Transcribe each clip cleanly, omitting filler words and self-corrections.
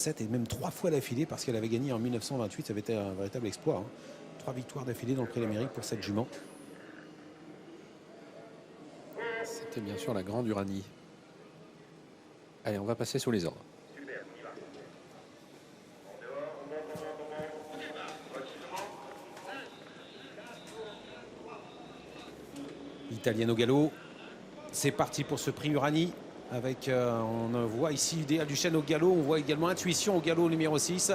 7 et même 3 fois d'affilée parce qu'elle avait gagné en 1928. Ça avait été un véritable exploit. 3 victoires d'affilée dans le Prix d'Amérique pour cette jument. C'était bien sûr la grande Uranie. Allez, on va passer sous les ordres. Italienne au galop. C'est parti pour ce prix Uranie. Avec, on voit ici Idéal du Chêne au galop, on voit également Intuition au galop numéro 6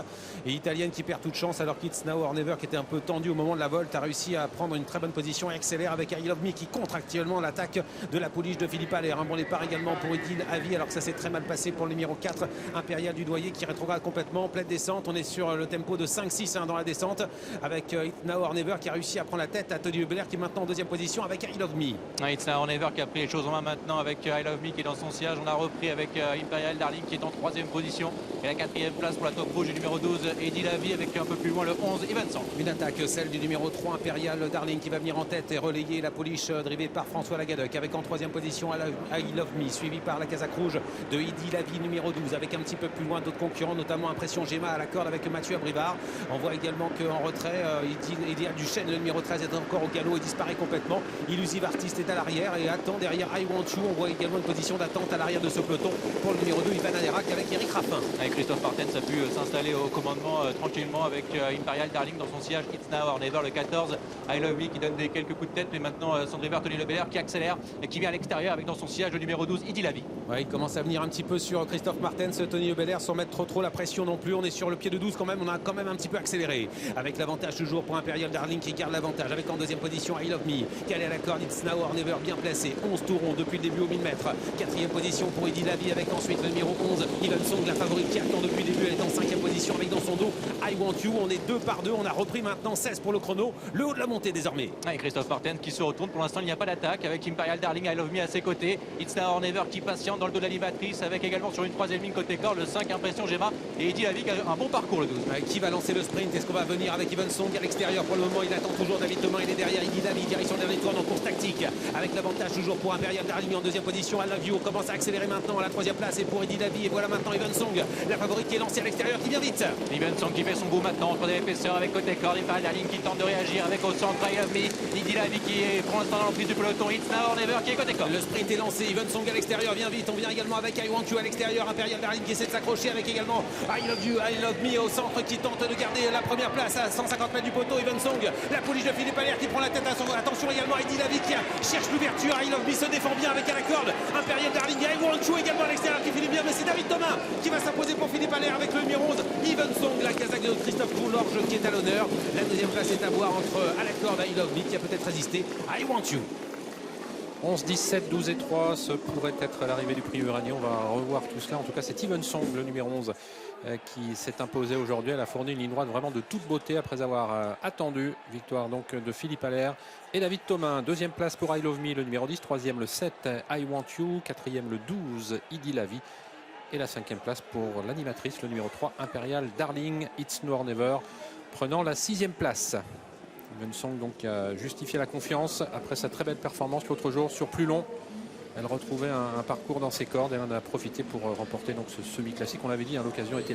et Italienne qui perd toute chance alors qu'It's Now or Never qui était un peu tendu au moment de la volte a réussi à prendre une très bonne position et accélère avec I Love Me qui contre actuellement l'attaque de la pouliche de Philippe Allaire. Un bon départ également pour Idil Avi alors que ça s'est très mal passé pour le numéro 4 Impérial du Doyer qui rétrograde complètement, pleine descente. On est sur le tempo de 5-6 dans la descente avec It's Now or Never qui a réussi à prendre la tête à Tony Hubelaire qui est maintenant en deuxième position avec I Love Me. It's Now or Never qui a pris les choses en main maintenant avec I Love Me qui est dans son siège. On a repris avec Imperial Darling qui est en troisième position et la quatrième place pour la top rouge du numéro 12 Idil Avi avec un peu plus loin le 11 Evanson. Une attaque, celle du numéro 3 Imperial Darling qui va venir en tête et relayer la pouliche drivée par François Lagadec avec en troisième position I Love Me suivi par la casaque rouge de Idil Avi numéro 12 avec un petit peu plus loin d'autres concurrents notamment Impression Gemma à la corde avec Mathieu Abrivard. On voit également qu'en retrait Idéal du Chêne le numéro 13 est encore au galop et disparaît complètement. Illusive Artiste est à l'arrière et attend derrière I Want You. On voit également une position d'attente à l'arrière de ce peloton pour le numéro 2 Ivan Aderac avec Eric Raffin. Avec Christophe Martens a pu s'installer au commandement tranquillement avec Imperial Darling dans son siège. It's Now or Never le 14 I Love Me qui donne des quelques coups de tête mais maintenant son driver Tony Lebelair qui accélère et qui vient à l'extérieur avec dans son siège le numéro 12 Idil Avi. Ouais, il commence à venir un petit peu sur Christophe Martens, Tony Lebelair sans mettre trop la pression non plus. On est sur le pied de 12 quand même, on a quand même un petit peu accéléré avec l'avantage toujours pour Imperial Darling qui garde l'avantage avec en deuxième position I Love Me qui allait à la corde It's Now or Never bien placé, 11 tourons depuis le début au 1000 mètres. Quatrième position pour Idil Avi avec ensuite le numéro 11 Ivan Song, la favorite qui attend depuis le début. Elle est en cinquième position avec dans son dos I Want You. On est 2 par 2, on a repris maintenant 16 pour le chrono, le haut de la montée désormais. Avec Christophe Martens qui se retourne, pour l'instant il n'y a pas d'attaque avec Imperial Darling I Love Me à ses côtés. It's Now or Never qui patiente dans le dos de l'animatrice avec également sur une troisième ligne côté corps le 5 Impression Gemma et Idil Avi qui a un bon parcours le 12. Qui va lancer le sprint? Est-ce qu'on va venir avec Ivan Song à l'extérieur? Pour le moment il attend toujours David Thomas, il est derrière Idil Avi, direction dernier tour en course tactique avec l'avantage toujours pour Imperial Darling en deuxième position. I Love You on commence à accélérer maintenant à la troisième place et pour Idil Avi et voilà maintenant Ivan Song, la favorite qui est lancée à l'extérieur qui vient vite. Ivan Song qui fait son bout maintenant entre des épaisseurs avec côté corps, Imperial Darling qui tente de réagir avec au centre I Love Me, Idil Avi qui est pour l'instant dans l'emprise du peloton, It's Now or Never qui est côté corps. Le sprint est lancé, Ivan Song à l'extérieur vient vite, on vient également avec I Want You à l'extérieur, Imperial Darling qui essaie de s'accrocher avec également I Love You, I Love Me au centre qui tente de garder la première place à 150 mètres du poteau. Ivan Song, la pouliche de Philippe Allaire qui prend la tête à son attention également Idil Avi qui cherche l'ouverture, I Love Me se défend bien avec à la corde, Imperial Darling, I Want You également à l'extérieur qui finit bien mais c'est David Thomas qui va s'imposer pour Philippe Allaire avec le numéro 11 Ivan Song, la casaque de Christophe Coulorge qui est à l'honneur. La deuxième place est à voir entre à la corde I Love Me qui a peut-être résisté I Want You. 11, 17, 12 et 3, ce pourrait être l'arrivée du prix Uranie. On va revoir tout cela. En tout cas, c'est Ivan Song, le numéro 11, qui s'est imposé aujourd'hui. Elle a fourni une ligne droite vraiment de toute beauté après avoir attendu. Victoire donc de Philippe Allaire et David Thomas. Deuxième place pour I Love Me, le numéro 10. Troisième, le 7, I Want You. Quatrième, le 12, Idil Avi. Et la cinquième place pour l'animatrice, le numéro 3, Imperial Darling, It's Now or Never, prenant la sixième place. Ivan Song donc a justifié la confiance après sa très belle performance l'autre jour sur plus long. Elle retrouvait un parcours dans ses cordes. Elle en a profité pour remporter donc ce semi-classique. On l'avait dit, l'occasion était